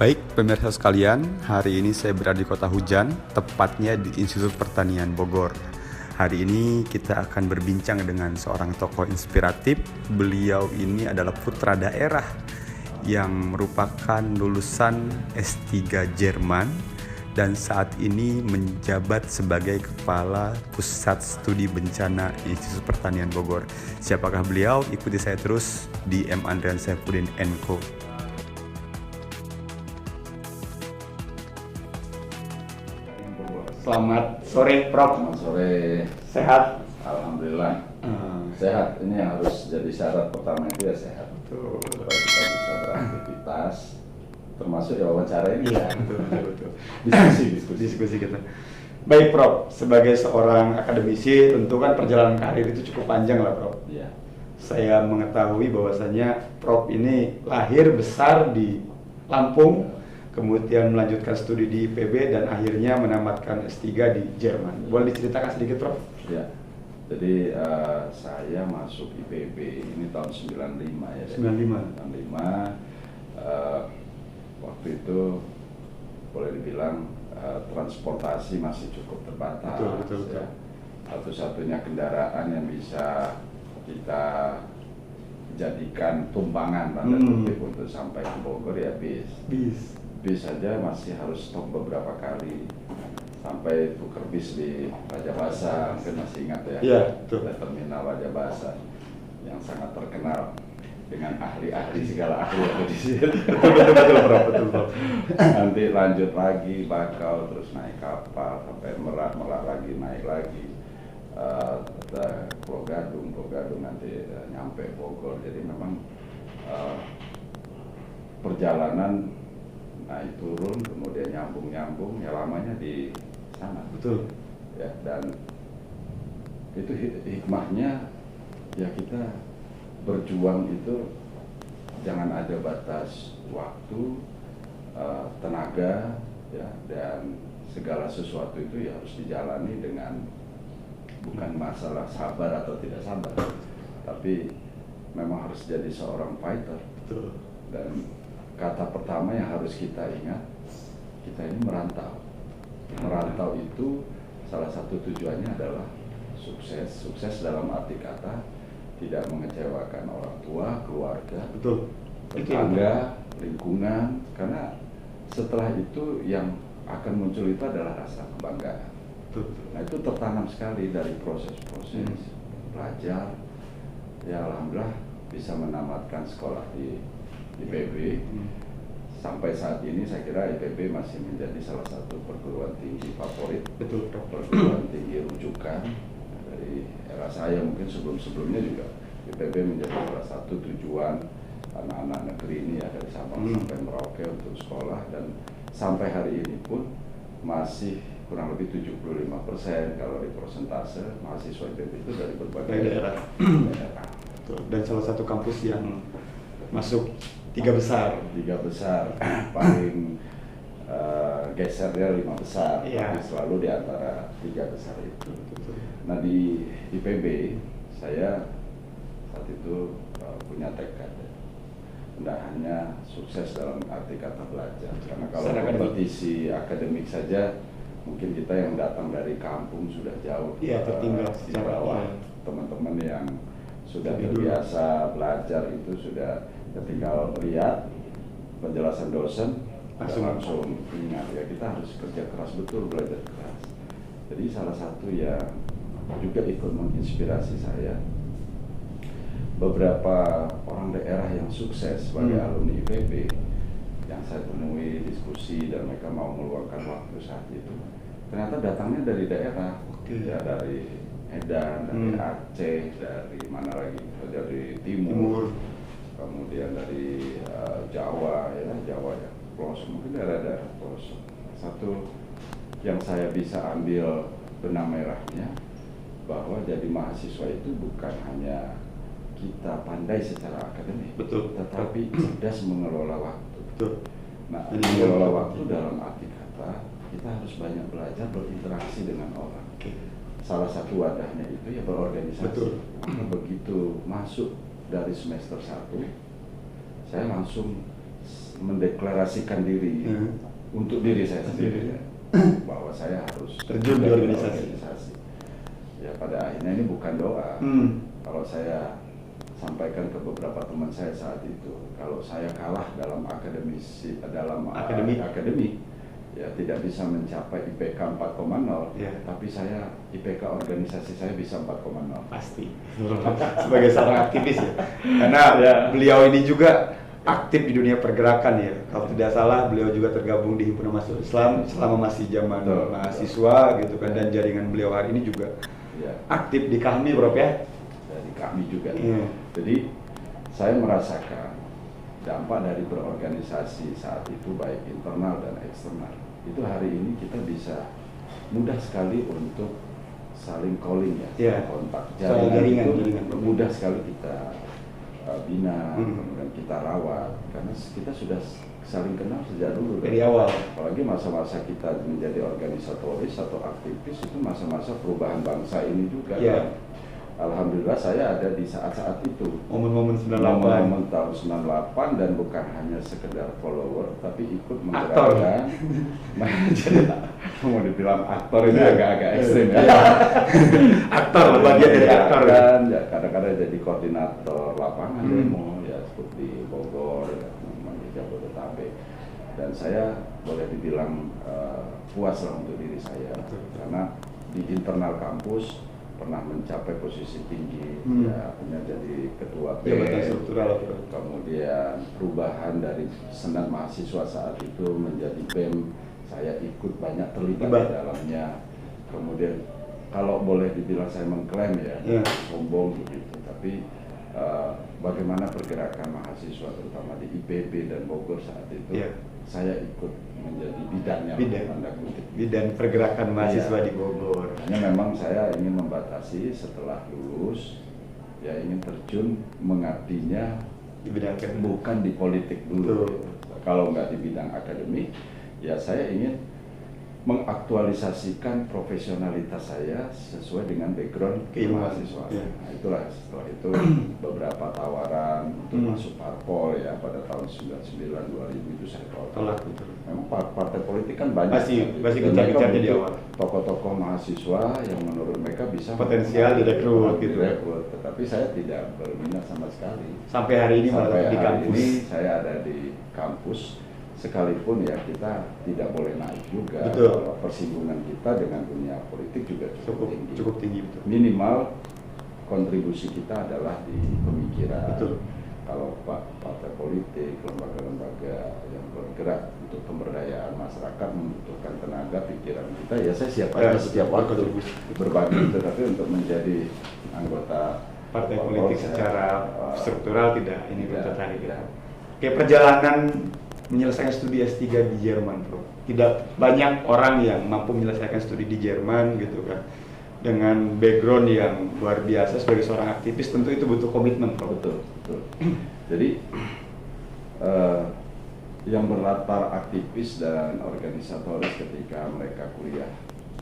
Baik pemirsa sekalian, hari ini saya berada di kota hujan, tepatnya di Institut Pertanian Bogor. Hari ini kita akan berbincang dengan seorang tokoh inspiratif. Beliau ini adalah putra daerah yang merupakan lulusan S3 Jerman dan saat ini menjabat sebagai Kepala Pusat Studi Bencana Institut Pertanian Bogor. Siapakah beliau? Ikuti saya terus di M. Andrian Saifuddin & Co. Selamat sore, Prof. Selamat sore. Sehat? Alhamdulillah. Sehat. Ini yang harus jadi syarat pertama itu ya sehat. Betul. Supaya kita bisa beraktivitas, termasuk ya wawancara ini. Iya, betul. Diskusi kita. Baik, Prof. Sebagai seorang akademisi, tentu kan perjalanan karir itu cukup panjang lah, Prof. Iya. Saya mengetahui bahwasannya Prof ini lahir besar di Lampung, kemudian melanjutkan studi di IPB dan akhirnya menamatkan S3 di Jerman. Boleh diceritakan sedikit, Prof? Ya. Jadi saya masuk IPB ini tahun 95 ya. 95. 95. Waktu itu boleh dibilang transportasi masih cukup terbatas. Betul. Ya. Satu-satunya kendaraan yang bisa kita jadikan tumpangan tanda kutip untuk sampai ke Bogor ya bis. Bis saja masih harus stop beberapa kali sampai tuker bis di Raja Basa, mungkin masih ingat ya? Iya, betul. Terminal Raja Basa yang sangat terkenal dengan ahli-ahli segala ahli yang di sini. Betul. Nanti lanjut lagi Bakau, terus naik kapal sampai Merak lagi, naik lagi Pulau Gadung nanti nyampe Bogor. Jadi memang perjalanan naik turun kemudian nyambung ya lamanya di sana. Betul. Ya, dan itu hikmahnya ya kita berjuang itu jangan ada batas waktu, tenaga ya, dan segala sesuatu itu ya harus dijalani dengan bukan masalah sabar atau tidak sabar, tapi memang harus jadi seorang fighter. Betul. Dan kata pertama yang harus kita ingat, kita ini merantau. Merantau itu salah satu tujuannya adalah sukses. Sukses dalam arti kata tidak mengecewakan orang tua, keluarga, Betul. tetangga, lingkungan. Karena setelah itu yang akan muncul itu adalah rasa kebanggaan. Betul. Nah itu tertanam sekali dari proses-proses belajar. Ya alhamdulillah bisa menamatkan sekolah di IPB. Sampai saat ini saya kira IPB masih menjadi salah satu perguruan tinggi favorit. Betul. Perguruan tinggi rujukan dari era saya, mungkin sebelum-sebelumnya juga IPB menjadi salah satu tujuan anak-anak negeri ini ya, dari Sabang sampai Merauke untuk sekolah. Dan sampai hari ini pun masih kurang lebih 75% kalau di persentase mahasiswa IPB itu dari berbagai daerah. Dan salah satu kampus yang masuk tiga besar paling gesernya 5 besar, tapi selalu di antara 3 besar itu. Nah di IPB saya saat itu punya tekad, tidak hanya sukses dalam arti kata belajar, karena kalau kompetisi akademik saja mungkin kita yang datang dari kampung sudah jauh tertinggal di bawah teman-teman yang sudah terbiasa belajar itu sudah ketika lihat penjelasan dosen langsung ingat ya, kita harus kerja keras betul, belajar keras. Jadi salah satu yang juga ikut menginspirasi saya, beberapa orang daerah yang sukses sebagai alumni IPB yang saya temui diskusi dan mereka mau meluangkan waktu saat itu, ternyata datangnya dari daerah, ya dari Medan, dari Aceh, dari mana lagi, dari Timur. Kemudian dari Jawa ya, pelosok, mungkin daerah-daerah pelosok. Satu yang saya bisa ambil benang merahnya, bahwa jadi mahasiswa itu bukan hanya kita pandai secara akademik, tetapi cerdas mengelola waktu. Nah, mengelola waktu dalam arti kata kita harus banyak belajar berinteraksi dengan orang. Salah satu wadahnya itu ya berorganisasi. Begitu masuk dari semester 1, saya langsung mendeklarasikan diri untuk diri saya sendiri ya, bahwa saya harus terjun di organisasi. Ya pada akhirnya ini bukan doa. Kalau saya sampaikan ke beberapa teman saya saat itu, kalau saya kalah dalam akademik, ya tidak bisa mencapai IPK 4,0, tapi saya IPK organisasi saya bisa 4,0. Pasti. Sebagai seorang aktivis ya. Karena beliau ini juga aktif di dunia pergerakan ya. Kalau tidak salah beliau juga tergabung di Himpunan Mahasiswa Islam selama masih zaman mahasiswa gitu kan, dan jaringan beliau hari ini juga aktif di KAHMI, Prof ya. Dari kami juga. Jadi saya merasakan dampak dari berorganisasi saat itu baik internal dan eksternal. Itu hari ini kita bisa mudah sekali untuk saling calling ya, kontak jaringan itu mudah sekali kita bina, kemudian kita rawat karena kita sudah saling kenal sejak dulu dari awal. Apalagi masa-masa kita menjadi organisatoris atau aktivis itu masa-masa perubahan bangsa ini juga. Alhamdulillah saya ada di saat-saat itu. Momen-momen 98. Momen tahun 98 dan bukan hanya sekedar follower tapi ikut menggerakkan. Jadi mau dibilang aktor ini agak-agak ekstrim ya. Aktor, bagian dari aktor kan. Ya, kadang-kadang jadi koordinator lapangan demo ya seperti di Bogor, di Jabodetabek. Dan saya boleh dibilang puas lah untuk diri saya karena di internal kampus pernah mencapai posisi tinggi, ya punya jadi ketua BEM, kemudian perubahan dari Senat Mahasiswa saat itu menjadi BEM, saya ikut banyak terlibat di dalamnya. Kemudian kalau boleh dibilang saya mengklaim ya, sombong begitu, tapi bagaimana pergerakan mahasiswa terutama di IPB dan Bogor saat itu, saya ikut menjadi bidangnya, bidang pergerakan mahasiswa di Bogor. Hanya memang saya ingin membatasi setelah lulus, ya ingin terjun mengabdinya di bidang bukan di politik dulu. Kalau nggak di bidang akademik, ya saya ingin mengaktualisasikan profesionalitas saya sesuai dengan background mahasiswa. Nah, itulah setelah itu beberapa tawaran untuk masuk parpol ya pada tahun 99 2000 itu saya tolak. Memang partai politik kan banyak. Masih gencar-gencarnya di awal. Tokoh-tokoh mahasiswa yang menurut mereka bisa potensial direkrut gitu. Tetapi saya tidak berminat sama sekali. Sampai hari ini di kampus. Ini saya ada di kampus. Sekalipun ya kita tidak boleh naik juga. Kalau persinggungan kita dengan dunia politik juga cukup tinggi. Betul. Minimal kontribusi kita adalah di pemikiran. Kalau partai politik, lembaga-lembaga yang bergerak untuk pemberdayaan masyarakat membutuhkan tenaga pikiran kita, ya saya siap aja setiap waktu berbagi. Tetapi untuk menjadi anggota partai politik secara struktural tidak tertarik. Kayak perjalanan menyelesaikan studi S3 di Jerman, Bro. Tidak banyak orang yang mampu menyelesaikan studi di Jerman gitu kan. Dengan background yang luar biasa sebagai seorang aktivis, tentu itu butuh komitmen, Bro. Betul. Jadi yang berlatar aktivis dan organisatoris ketika mereka kuliah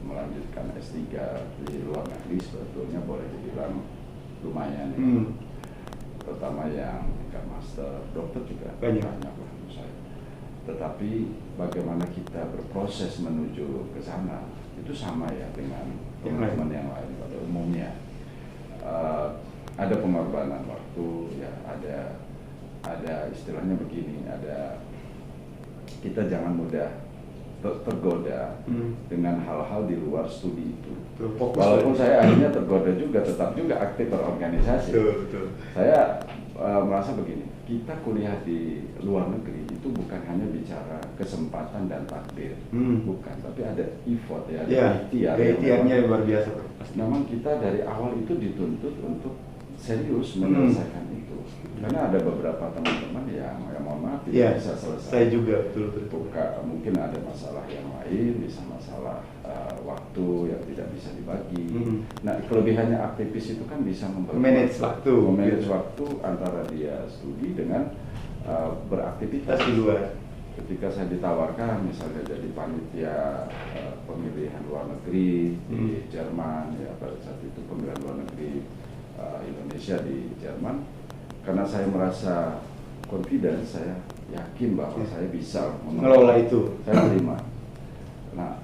melanjutkan S3 di luar negeri sebetulnya boleh dibilang lumayan ya. Terutama yang tingkat master, dokter juga banyak menurut saya. Tetapi bagaimana kita berproses menuju ke sana itu sama ya dengan teman-teman yang lain pada umumnya. Ada pengorbanan waktu, ya ada istilahnya begini, kita jangan mudah tergoda dengan hal-hal di luar studi itu. Walaupun saya akhirnya tergoda juga, tetap juga aktif berorganisasi. Saya merasa begini, kita kuliah di luar negeri itu bukan hanya bicara kesempatan dan takdir, bukan, tapi ada effort ya, ada ikhtiarnya luar biasa. Memang kita dari awal itu dituntut untuk serius menyelesaikan itu, karena ada beberapa teman-teman yang mohon maaf tidak bisa selesai. Saya juga betul. Mungkin ada masalah yang lain, bisa masalah waktu yang tidak bisa dibagi. Nah, kelebihannya aktivis itu kan bisa manage waktu antara dia studi dengan beraktivitas di luar. Ketika saya ditawarkan misalnya jadi panitia pemilihan luar negeri di Jerman, ya pada saat itu pemilihan luar negeri Indonesia di Jerman, karena saya merasa confidence, saya yakin bahwa saya bisa mengelola itu. Saya terima. Nah,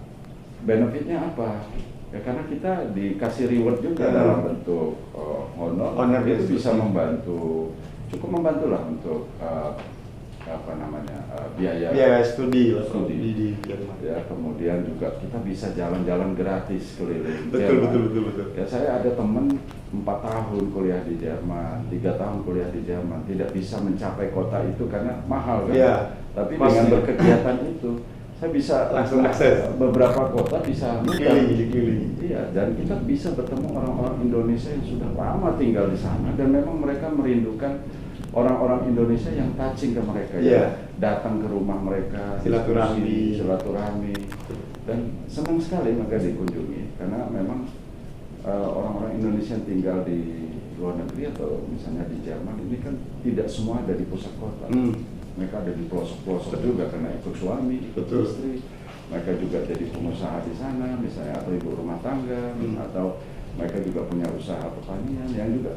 benefitnya apa? Ya karena kita dikasih reward juga dalam bentuk honor itu bisa membantu, cukup membantu lah untuk biaya studi di Jerman. Ya, kemudian juga kita bisa jalan-jalan gratis keliling betul. Ya, saya ada teman 4 tahun kuliah di Jerman, 3 tahun kuliah di Jerman, tidak bisa mencapai kota itu karena mahal kan. Ya, tapi dengan berkegiatan itu saya bisa langsung akses beberapa kota, bisa dikiling. Iya, dan kita bisa bertemu orang-orang Indonesia yang sudah lama tinggal di sana dan memang mereka merindukan orang-orang Indonesia yang touching ke mereka, ya datang ke rumah mereka, silaturahmi, dan senang sekali mereka dikunjungi karena memang orang-orang Indonesia yang tinggal di luar negeri atau misalnya di Jerman ini kan tidak semua ada di pusat kota. Mereka ada di pelosok-pelosok juga karena ikut suami, ikut istri. Mereka juga jadi pengusaha di sana, misalnya atau ibu rumah tangga, atau mereka juga punya usaha pertanian yang juga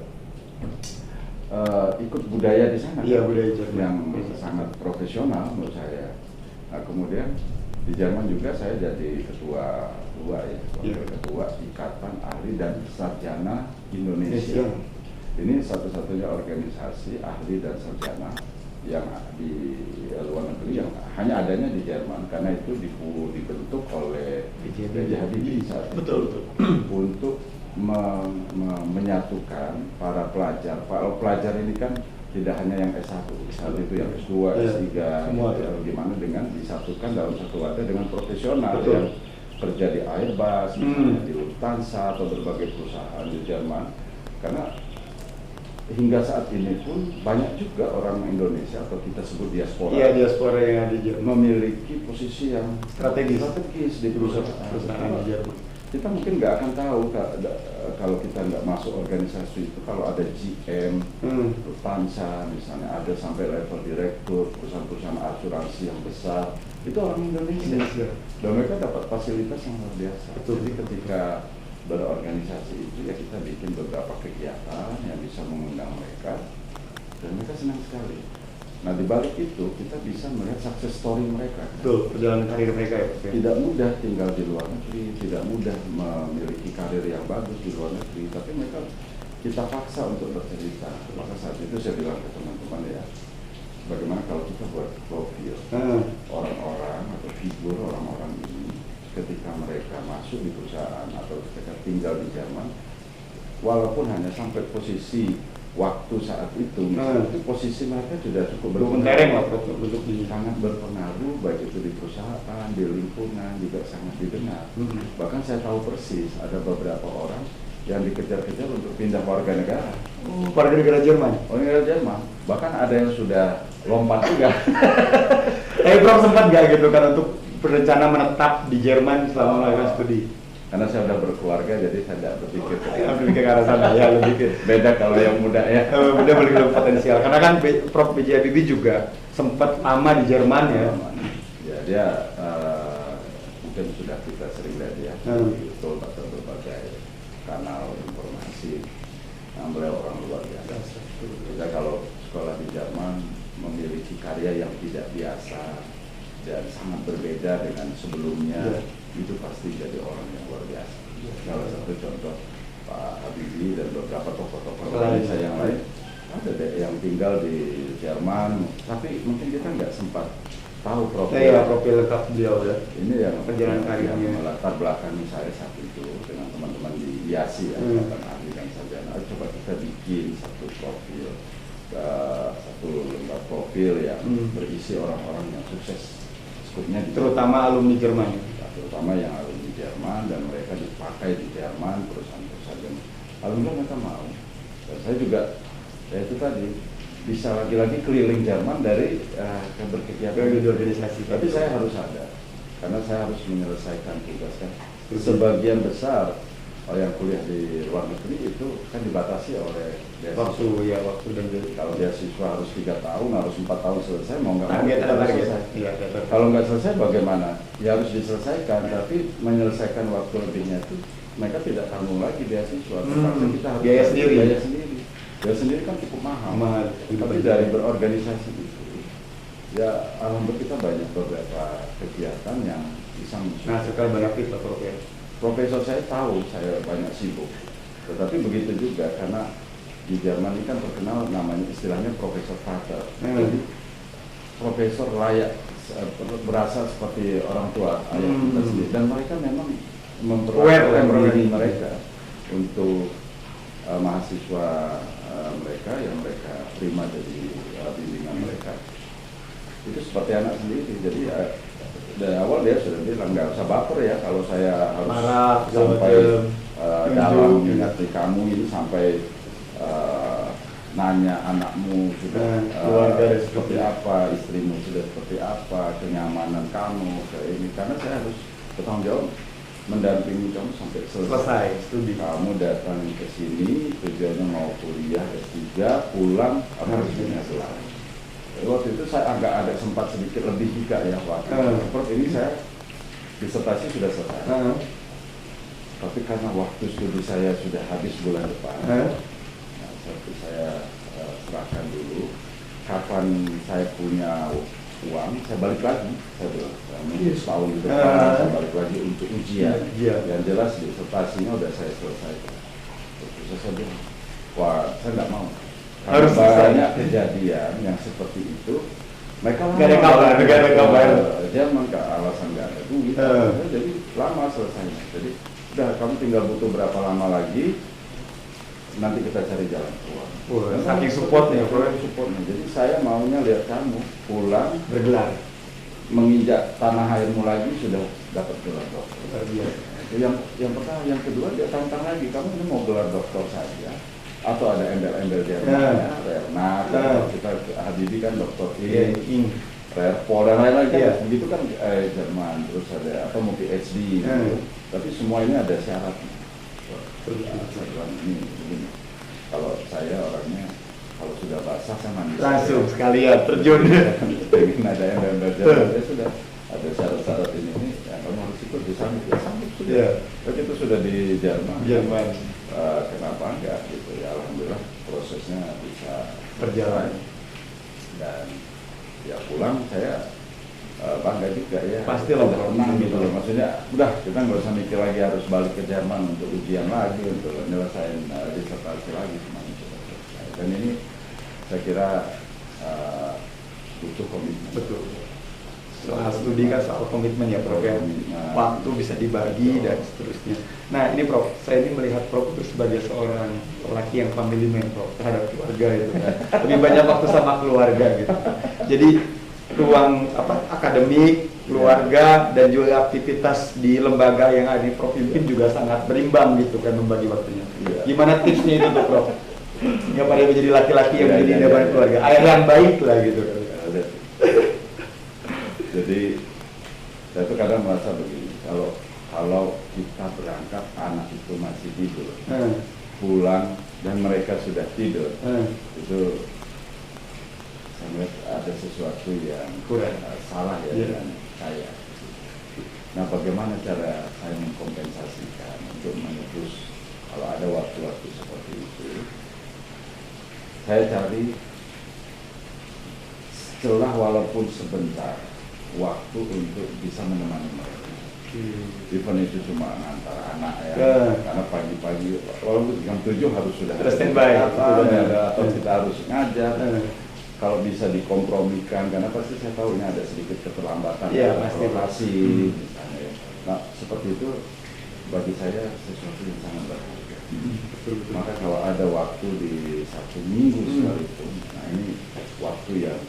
ikut budaya di sana. Iya, budaya yang sangat profesional menurut saya. Nah, kemudian di Jerman juga saya jadi ketua Ikatan Ahli dan Sarjana Indonesia. Ini satu-satunya organisasi ahli dan sarjana yang di luar negeri yang hanya adanya di Jerman karena itu dibentuk oleh B.J. Habibie saat itu. Betul. Untuk menyatukan para pelajar. Kalau pelajar ini kan tidak hanya yang S1 itu yang S2, S3, semua gimana dengan disatukan dalam satu wadah dengan profesional Betul. yang kerja di Airbus, misalnya di Lufthansa atau berbagai perusahaan di Jerman. Karena hingga saat ini pun banyak juga orang Indonesia atau kita sebut diaspora. Iya, diaspora yang ada di Jerman memiliki posisi yang strategis di perusahaan di Jerman. Kita mungkin nggak akan tahu kalau kita nggak masuk organisasi itu, kalau ada GM, Lufthansa misalnya, ada sampai level direktur perusahaan-perusahaan asuransi yang besar, itu orang Indonesia. Dan mereka dapat fasilitas yang luar biasa. Jadi ketika berorganisasi itu ya kita bikin beberapa kegiatan yang bisa mengundang mereka dan mereka senang sekali. Nah, di balik itu kita bisa melihat success story mereka. Betul, perjalanan karir mereka ya. Tidak mudah tinggal di luar negeri, tidak mudah memiliki karir yang bagus di luar negeri, tapi mereka kita paksa untuk bercerita. Maka saat itu saya bilang ke teman-teman ya, bagaimana kalau kita buat profil orang-orang atau figur orang-orang ini ketika mereka masuk di perusahaan atau ketika tinggal di Jerman, walaupun hanya sampai posisi waktu saat itu, misalnya itu posisi mereka sudah cukup berpengaruh, sangat berpengaruh, baik itu di perusahaan, di lingkungan juga sangat didengar. Bahkan saya tahu persis ada beberapa orang yang dikejar-kejar untuk pindah warga negara. Warga negara Jerman. Warga negara Jerman. Bahkan ada yang sudah lompat juga. Prof sempat nggak gitu kan untuk berencana menetap di Jerman selama melakukan studi? Karena saya sudah berkeluarga, jadi saya tidak berpikir ke arah sana ya, lebih beda kalau yang muda ya. Muda lebih potensial. Karena kan Prof B.J. Habibie juga sempat lama di Jerman ya. Ya dia mungkin sudah kita sering lihat ya di YouTube atau berbagai kanal informasi. Nah, beliau orang luar biasa. Kita kalau sekolah di Jerman memiliki karya yang tidak biasa dan sangat berbeda dengan sebelumnya, itu pasti jadi orang yang luar biasa. Salah satu contoh Pak Habibie dan beberapa tokoh-tokoh Indonesia yang lain ada deh yang tinggal di Jerman, tapi mungkin kita nggak sempat tahu profil lengkap beliau ya. Ini yang perjalanan karirnya, melatar belakang saya saat itu dengan teman-teman di IASI ya, Ikatan Ahli dan Sarjana. Coba kita bikin satu profil, satu lembar profil yang berisi orang-orang yang sukses. Terutama alumni Jerman, terutama yang alumni Jerman dan mereka dipakai di Jerman, perusahaan-perusahaan alumni mereka mau. Dan saya juga ya itu tadi bisa lagi-lagi keliling Jerman dari berkegiatan di organisasi. Tapi saya harus ada, karena saya harus menyelesaikan tugas kan. Sebagian besar yang kuliah di luar negeri itu kan dibatasi oleh waktu dan kalau beasiswa harus 3 tahun, harus 4 tahun selesai, mau nggak mau selesai. Kalau nggak selesai bagaimana? Ya harus diselesaikan, tapi menyelesaikan waktu lebihnya itu mereka tidak tanggung lagi beasiswa. Kita harus biaya sendiri. Dia sendiri kan cukup mahal. Tapi Betul. dari berorganisasi itu, ya alhamdulillah kita banyak beberapa kegiatan yang bisa Nah, sekali benefit lah Prof ya. Profesor saya tahu saya banyak sibuk, tetapi begitu juga karena di Jerman ini kan terkenal namanya istilahnya Profesor Vater. Jadi profesor layak berasa seperti orang tua ayah kita sendiri, dan mereka memang memperlakukan diri mereka untuk mahasiswa mereka yang mereka terima dari bimbingan mereka itu seperti anak sendiri. Jadi dari awal dia sudah bilang nggak usah baper ya kalau saya harus marah sampai dalam hati kamu ini sampai nanya anakmu sudah keluarga seperti apa, istrimu sudah seperti apa, kenyamanan kamu kayak ini, karena saya harus bertanggung jawab mendampingi kamu sampai selesai studi. Kamu datang ke sini tujuannya mau kuliah S3, pulang harus punya selesai. Waktu itu saya agak ada sempat sedikit lebih juga ya waktu seperti ini saya disertasi sudah selesai. Tapi karena waktu studi saya sudah habis bulan depan, seperti saya serahkan dulu. Kapan saya punya uang, saya balik lagi. Saya bilang, setahun ke depan saya balik lagi untuk ujian. Yang jelas disertasinya udah saya selesaikan. Terus saya bilang, wah saya nggak mau. Harus banyak kejadian yang seperti itu. Mereka nggak ada kabar. Jerman alasan nggak ada duit. Jadi lama selesainya. Jadi udah kamu tinggal butuh berapa lama lagi, nanti kita cari jalan keluar. Saking supportnya, supportnya. Jadi saya maunya lihat kamu pulang bergelar, menginjak tanah airmu lagi sudah dapat gelar dokter. Yang pertama, yang kedua dia tantang lagi, kamu ini mau gelar dokter saja atau ada embel-embel Jerman, Bernard, kita Habibie kan dokter Ing, Paul dan lain-lain kan, begitu kan Jerman, terus ada atau mau PhD, gitu. Tapi semua ini ada syaratnya. Ini. Kalau saya orangnya kalau sudah basah saya mandi langsung sekalian terjun. Pengen ada yang belajar, ya sudah ada syarat-syarat ini ya, kamu harus ikut disambut sudah. Tapi itu sudah di Jerman. Kenapa enggak gitu ya, alhamdulillah prosesnya bisa berjalan dan ya pulang saya bangga juga ya. Pasti lah tenang gitu loh, maksudnya udah kita nggak usah mikir lagi harus balik ke Jerman untuk ujian lagi, untuk nyelesain disertasi lagi, semuanya sudah selesai. Dan ini saya kira butuh komitmen. Betul. Soal studi kan soal komitmen ya Prof ya. Waktu bisa dibagi dan seterusnya. Nah ini Prof, saya ini melihat Prof itu sebagai seorang lelaki yang family man Prof terhadap keluarga itu kan. Lebih banyak waktu sama keluarga gitu. Jadi ruang akademik, keluarga dan juga aktivitas di lembaga yang ada di Prof pimpin juga sangat berimbang gitu kan membagi waktunya. Gimana tipsnya itu tuh Prof? Nggak pada menjadi laki-laki yang menjadi depan keluarga, ayah yang baik lah gitu. Jadi saya tuh kadang merasa begini, kalau kita berangkat anak itu masih tidur, pulang dan mereka sudah tidur, itu saya melihat ada sesuatu yang salah ya dengan saya. Nah, bagaimana cara saya mengkompensasikan untuk menebus kalau ada waktu-waktu seperti itu? Saya cari celah walaupun sebentar waktu untuk bisa menemani mereka. Even itu cuma antara anak ya, karena pagi-pagi walaupun jam 7 harus sudah standby atau kita harus ngajar. Kalau bisa dikompromikan, karena pasti saya tahu ini ada sedikit keterlambatan relasi misalnya ya. Nah seperti itu bagi saya sesuatu yang sangat berharga. Maka kalau ada waktu di satu minggu sekalipun, nah ini waktu yang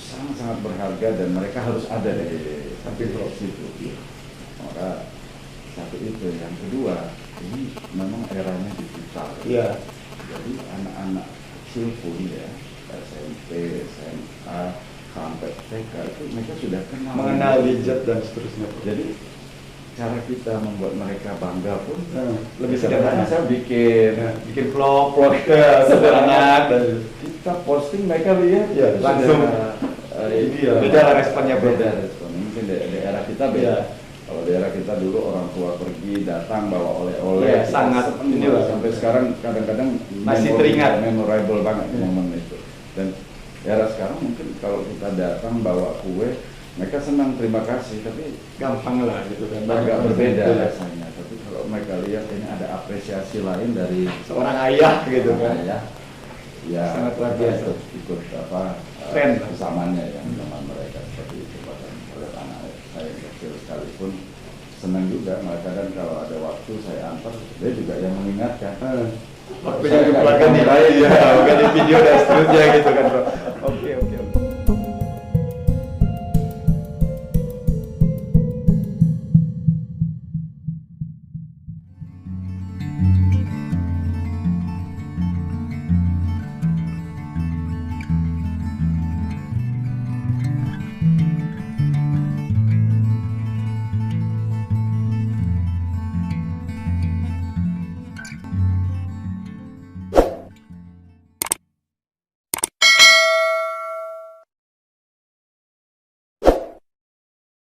sangat berharga dan mereka harus ada di samping situ. Maka satu itu, yang kedua ini memang eranya digital. Jadi anak-anak kecil pun ya, SMP, SMA, sampai TK itu mereka sudah mengenal gadget dan seterusnya. Jadi cara kita membuat mereka bangga pun lebih sederhana. Saya bikin vlog sederhana dan kita posting, mereka lihat langsung. Beda responnya, beda respon. Mungkin daerah kita beda. Kalau daerah kita dulu orang tua pergi datang bawa oleh-oleh, Iya, sangat ini lah. sampai sekarang kadang-kadang Masih teringat. memorable banget Iya. momen itu. Dan daerah sekarang mungkin kalau kita datang bawa kue, mereka senang terima kasih, tapi Gampang lah gitu kan. agak berbeda rasanya. Tapi kalau mereka lihat ini ada apresiasi lain dari Seorang ayah gitu kan. ya Sangat luar kita biasa. ikut apa Keren. bersamanya yang teman mereka seperti itu. Bahkan oleh anak saya yang kecil sekalipun senang juga mereka, dan kalau ada waktu saya antar, dia juga yang mengingatkan. Waktunya dikeluarkan di lain ya, bukan di video dan seterusnya gitu kan bro.